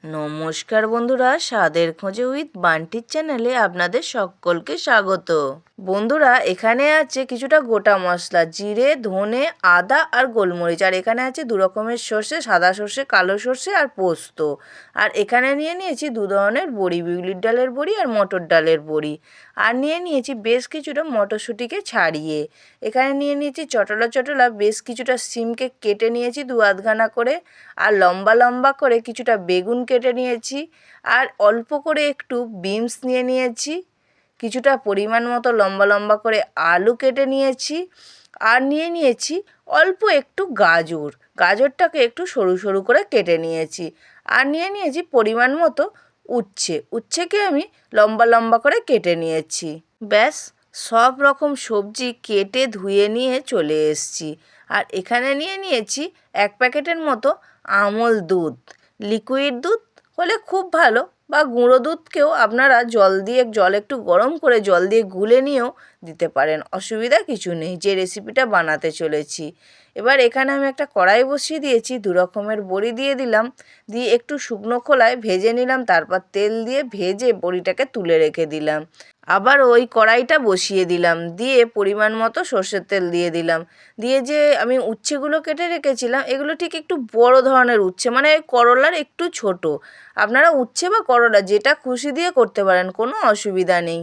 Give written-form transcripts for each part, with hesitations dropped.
নমস্কার বন্ধুরা, স্বাদের খোঁজে উইথ বান্টির চ্যানেলে আপনাদের সকলকে স্বাগত। বন্ধুরা, এখানে আছে কিছুটা গোটা মশলা, জিরে, ধনে, আদা আর গোলমরিচ। আর এখানে আছে দু রকমের সর্ষে, সাদা সর্ষে, কালো সর্ষে আর পোস্ত। আর এখানে নিয়ে নিয়েছি দু ধরনের বড়ি, বিউলির ডালের বড়ি আর মটর ডালের বড়ি। আর নিয়ে নিয়েছি বেশ কিছুটা মটরশুঁটিকে ছাড়িয়ে। এখানে নিয়ে নিয়েছি চটলা চটলা বেশ কিছুটা সিমকে কেটে নিয়েছি দু আধখানা করে। আর লম্বা লম্বা করে কিছুটা বেগুন কেটে নিয়েছি। আর অল্প করে একটু বিনস নিয়ে নিয়েছি। কিছুটা পরিমাণ মতো লম্বা লম্বা করে আলু কেটে নিয়েছি। আর নিয়ে নিয়েছি অল্প একটু গাজর। গাজরটাকে একটু সরু সরু করে কেটে নিয়েছি। আর নিয়ে নিয়েছি পরিমাণ মতো উচ্ছেকে আমি লম্বা লম্বা করে কেটে নিয়েছি। ব্যাস, সব রকম সবজি কেটে ধুয়ে নিয়ে চলে এসেছি। আর এখানে নিয়ে নিয়েছি 1 প্যাকেটের মতো আমল দুধ। লিকুইড দুধ হলে খুব ভালো, বা গুঁড়ো দুধকেও আপনারা জল একটু গরম করে জল দিয়ে গুলে নিয়েও দিতে পারেন, অসুবিধা কিছু নেই। যে রেসিপিটা বানাতে চলেছি, এবার এখানে আমি একটা কড়াই বসিয়ে দিয়েছি, 2 রকমের বড়ি দিয়ে দিলাম, দিয়ে একটু শুকনো খোলায় ভেজে নিলাম। তারপর তেল দিয়ে ভেজে বড়িটাকে তুলে রেখে দিলাম। আবার ওই কড়াইটা বসিয়ে দিলাম, দিয়ে পরিমাণ মতো সর্ষের তেল দিয়ে দিলাম। দিয়ে যে আমি উচ্ছেগুলো কেটে রেখেছিলাম, এগুলো ঠিক একটু বড় ধরনের উচ্ছে, মানে করলার একটু ছোট। আপনারা উচ্ছে বা করলা যেটা খুশি দিয়ে করতে পারেন, কোনো অসুবিধা নেই।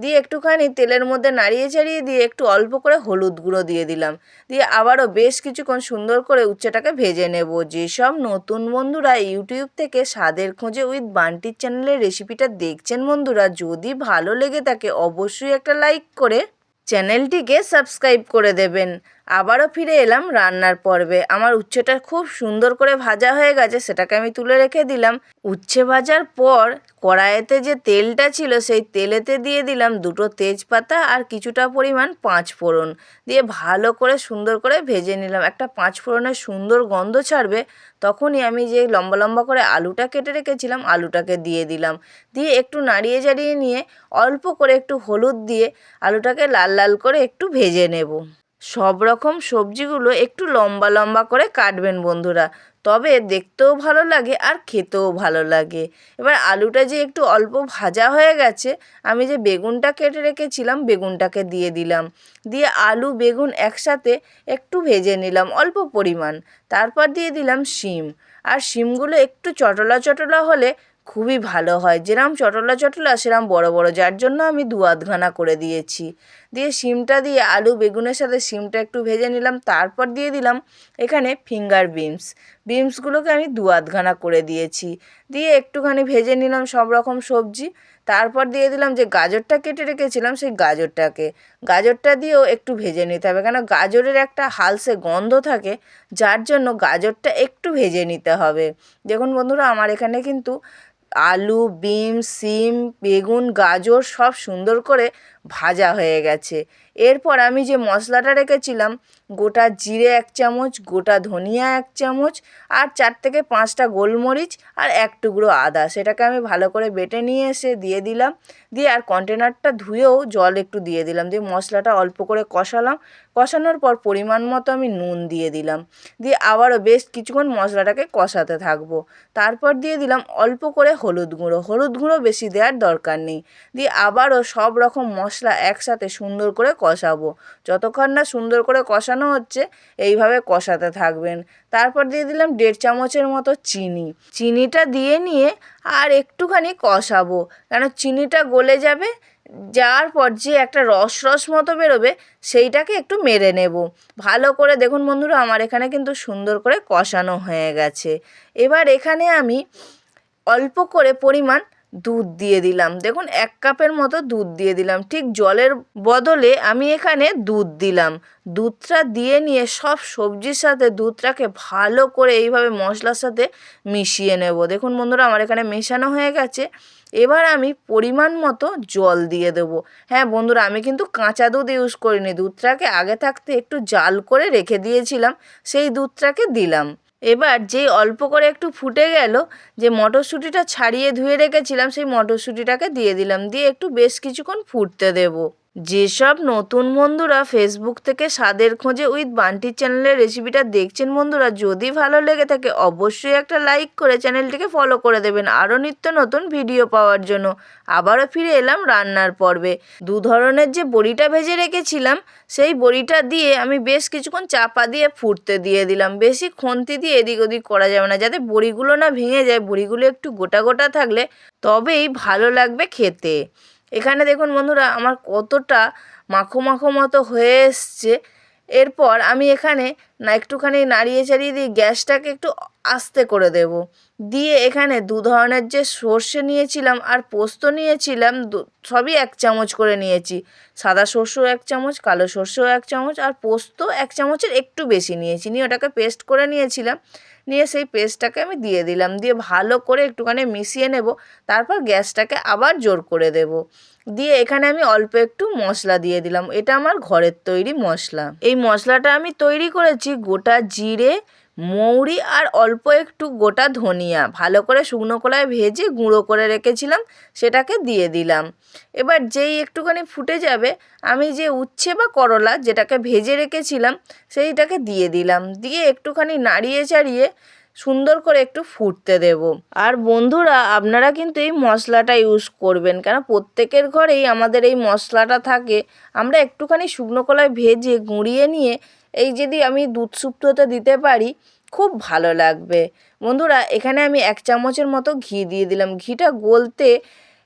দিয়ে একটুখানি তেলের মধ্যে নাড়িয়ে চাড়িয়ে দিয়ে একটু অল্প করে হলুদ গুঁড়ো দিয়ে দিলাম। দিয়ে আবারও বেশ কিছুক্ষণ সুন্দর করে উচ্ছেটাকে ভেজে নেব। যেসব নতুন বন্ধুরা ইউটিউব থেকে স্বাদের খোঁজে উইথ বান্টির চ্যানেলের রেসিপিটা দেখছেন, বন্ধুরা যদি ভালো লেগে থাকে অবশ্যই একটা লাইক করে চ্যানেলটিকে সাবস্ক্রাইব করে দেবেন। আবারও ফিরে এলাম রান্নার পর্বে। আমার উচ্ছেটা খুব সুন্দর করে ভাজা হয়ে গেছে, সেটাকে আমি তুলে রেখে দিলাম। উচ্ছে ভাজার পর কড়াইতে যে তেলটা ছিল সেই তেলেতে দিয়ে দিলাম 2টো তেজপাতা আর কিছুটা পরিমাণ 5 ফোড়ন। দিয়ে ভালো করে সুন্দর করে ভেজে নিলাম। একটা 5 ফোড়নের সুন্দর গন্ধ ছাড়বে, তখনই আমি যে লম্বা লম্বা করে আলুটা কেটে রেখেছিলাম আলুটাকে দিয়ে দিলাম। দিয়ে একটু নাড়িয়ে চাড়িয়ে নিয়ে অল্প করে একটু হলুদ দিয়ে আলুটাকে লাল লাল করে একটু ভেজে নেব। সব রকম সবজিগুলো একটু লম্বা লম্বা করে কাটবেন বন্ধুরা, তবে দেখতেও ভালো লাগে আর খেতেও ভালো লাগে। এবার আলুটা যে একটু অল্প ভাজা হয়ে গেছে, আমি যে বেগুনটা কেটে রেখেছিলাম বেগুনটাকে দিয়ে দিলাম। দিয়ে আলু বেগুন একসাথে একটু ভেজে নিলাম অল্প পরিমাণ। তারপর দিয়ে দিলাম শিম। আর শিমগুলো একটু চটলা চটলা হলে খুবই ভালো হয়, যেরম চটলা চটলা সেরম বড় বড়, যার জন্য আমি 2 আধখানা করে দিয়েছি। দিয়ে শিমটা দিয়ে আলু বেগুনের সাথে শিমটা একটু ভেজে নিলাম। তারপর দিয়ে দিলাম এখানে ফিঙ্গার বিনসগুলোকে আমি 2 আধখানা করে দিয়েছি। দিয়ে একটুখানি ভেজে নিলাম সব রকম সবজি। তারপর দিয়ে দিলাম যে গাজরটা কেটে রেখেছিলাম সেই গাজরটা দিয়েও একটু ভেজে নিতে হবে, কেন গাজরের একটা হালসে গন্ধ থাকে, যার জন্য গাজরটা একটু ভেজে নিতে হবে। দেখুন বন্ধুরা, আমার এখানে কিন্তু আলু, বিনস, শিম, বেগুন, গাজর সব সুন্দর করে ভাজা হয়ে গেছে। এরপর আমি যে মশলাটা রেখেছিলাম, গোটা জিরে 1 চামচ, গোটা ধনিয়া 1 চামচ, আর 4 থেকে 5টা গোলমরিচ আর 1 টুকরো আদা, সেটাকে আমি ভালো করে বেটে নিয়ে এসে দিয়ে দিলাম। দিয়ে আর কন্টেনারটা ধুয়েও জল একটু দিয়ে দিলাম। দিয়ে মশলাটা অল্প করে কষালাম। কষানোর পর পরিমাণ মতো আমি নুন দিয়ে দিলাম। দিয়ে আবারও বেশ কিছুক্ষণ মশলাটাকে কষাতে থাকবো। তারপর দিয়ে দিলাম অল্প করে হলুদ গুঁড়ো বেশি দেওয়ার দরকার নেই। দিয়ে আবারও সব রকম মশলা একসাথে সুন্দর করে কষাবো। যতক্ষণ না সুন্দর করে কষানো হচ্ছে এইভাবে কষাতে থাকবেন। তারপর দিয়ে দিলাম 1.5 চামচের মতো চিনিটা দিয়ে নিয়ে আর একটুখানি কষাবো, কেন চিনিটা গলে যাবে। যাওয়ার পর যে একটা রস মতো বেরোবে, সেইটাকে একটু মেরে নেব ভালো করে। দেখুন বন্ধুরা, আমার এখানে কিন্তু সুন্দর করে কষানো হয়ে গেছে। এবার এখানে আমি অল্প করে পরিমাণ দুধ দিয়ে দিলাম। দেখুন 1 কাপের মতো দুধ দিয়ে দিলাম, ঠিক জলের বদলে আমি এখানে দুধ দিলাম। দুধটা দিয়ে নিয়ে সব সবজির সাথে দুধটাকে ভালো করে এইভাবে মশলার সাথে মিশিয়ে নেব। দেখুন বন্ধুরা, আমার এখানে মেশানো হয়ে গেছে। এবার আমি পরিমাণ মতো জল দিয়ে দেবো। হ্যাঁ বন্ধুরা, আমি কিন্তু কাঁচা দুধ ইউজ করিনি, দুধটাকে আগে থাকতে একটু জাল করে রেখে দিয়েছিলাম, সেই দুধটাকে দিলাম। এবার যেই অল্প করে একটু ফুটে গেল, যে মটরশুঁটিটা ছাড়িয়ে ধুয়ে রেখেছিলাম সেই মটরশুঁটিটাকে দিয়ে দিলাম। দিয়ে একটু বেশ কিছুক্ষণ ফুটতে দেব। যেসব নতুন বন্ধুরা ফেসবুক থেকে স্বাদের খোঁজে উইথ বান্টির চ্যানেলের রেসিপিটা দেখছেন বন্ধুরা, যদি ভালো লেগে থাকে অবশ্যই একটা লাইক করে চ্যানেলটিকে ফলো করে দেবেন আরও নিত্য নতুন ভিডিও পাওয়ার জন্য। আবারও ফিরে এলাম রান্নার পর্বে। দু ধরনের যে বড়িটা ভেজে রেখেছিলাম সেই বড়িটা দিয়ে আমি বেশ কিছুক্ষণ চাপা দিয়ে ফুটতে দিয়ে দিলাম। বেশি খুন্তি দিয়ে এদিক ওদিক করা যাবে না, যাতে বড়িগুলো না ভেঙে যায়। বড়িগুলো একটু গোটা গোটা থাকলে তবেই ভালো লাগবে খেতে। এখানে দেখুন বন্ধুরা আমার কতটা মাখো মাখো মতো হয়ে এসছে। এরপর আমি এখানে একটুখানি নাড়িয়ে চাড়িয়ে দিয়ে গ্যাসটাকে একটু আস্তে করে দেব। দিয়ে এখানে দু ধরনের যে সর্ষে নিয়েছিলাম আর পোস্ত নিয়েছিলাম, সবই 1 চামচ করে নিয়েছি। সাদা সর্ষেও 1 চামচ, কালো সর্ষেও 1 চামচ আর পোস্ত 1 চামচের একটু বেশি নিয়েছি। নিয়ে ওটাকে পেস্ট করে নিয়েছিলাম। নিয়ে সেই পেস্টটাকে আমি দিয়ে দিলাম। দিয়ে ভালো করে একটুখানি মিশিয়ে নেব। তারপর গ্যাসটাকে আবার জোর করে দেব। দিয়ে এখানে আমি অল্প একটু মশলা দিয়ে দিলাম। এটা আমার ঘরের তৈরি মশলা। এই মশলাটা আমি তৈরি করেছি গোটা জিরে, মৌরি আর অল্প একটু গোটা ধনিয়া ভালো করে শুকনো কড়ায় ভেজে গুঁড়ো করে রেখেছিলাম, সেটাকে দিয়ে দিলাম। এবার যেই একটুখানি ফুটে যাবে আমি যে উচ্ছে বা করলা যেটাকে ভেজে রেখেছিলাম সেইটাকে দিয়ে দিলাম। দিয়ে একটুখানি নাড়িয়ে চাড়িয়ে সুন্দর করে একটু ফুটতে দেব। আর বন্ধুরা আপনারা কিন্তু এই মশলাটা ইউজ করবেন, কেন প্রত্যেকের ঘরেই আমাদের এই মশলাটা থাকে। আমরা একটুখানি শুকনো কড়ায় ভেজে গুঁড়িয়ে নিয়ে এই যদি আমি দুধ শুক্তোতে দিতে পারি খুব ভালো লাগবে। বন্ধুরা এখানে আমি 1 চামচের মতো ঘি দিয়ে দিলাম। ঘিটা গলতে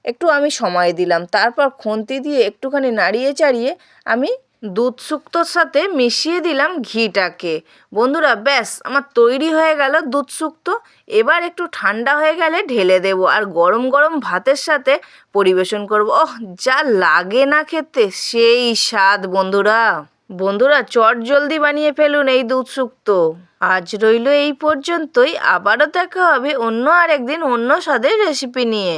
একটু আমি সময় দিলাম। তারপর খুন্তি দিয়ে একটুখানি নাড়িয়ে চাড়িয়ে আমি দুধ শুক্তোর সাথে মিশিয়ে দিলাম ঘিটাকে। বন্ধুরা ব্যাস আমার তৈরি হয়ে গেল দুধ শুক্তো। এবার একটু ঠান্ডা হয়ে গেলে ঢেলে দেব আর গরম গরম ভাতের সাথে পরিবেশন করব। ওহ, যা লাগে না খেতে, সেই স্বাদ বন্ধুরা। বন্ধুরা চটজলদি বানিয়ে ফেলুন এই দুধ শুক্তো। আজ রইল এই পর্যন্তই। আবারও দেখা হবে অন্য আরেকদিন অন্য স্বাদের রেসিপি নিয়ে।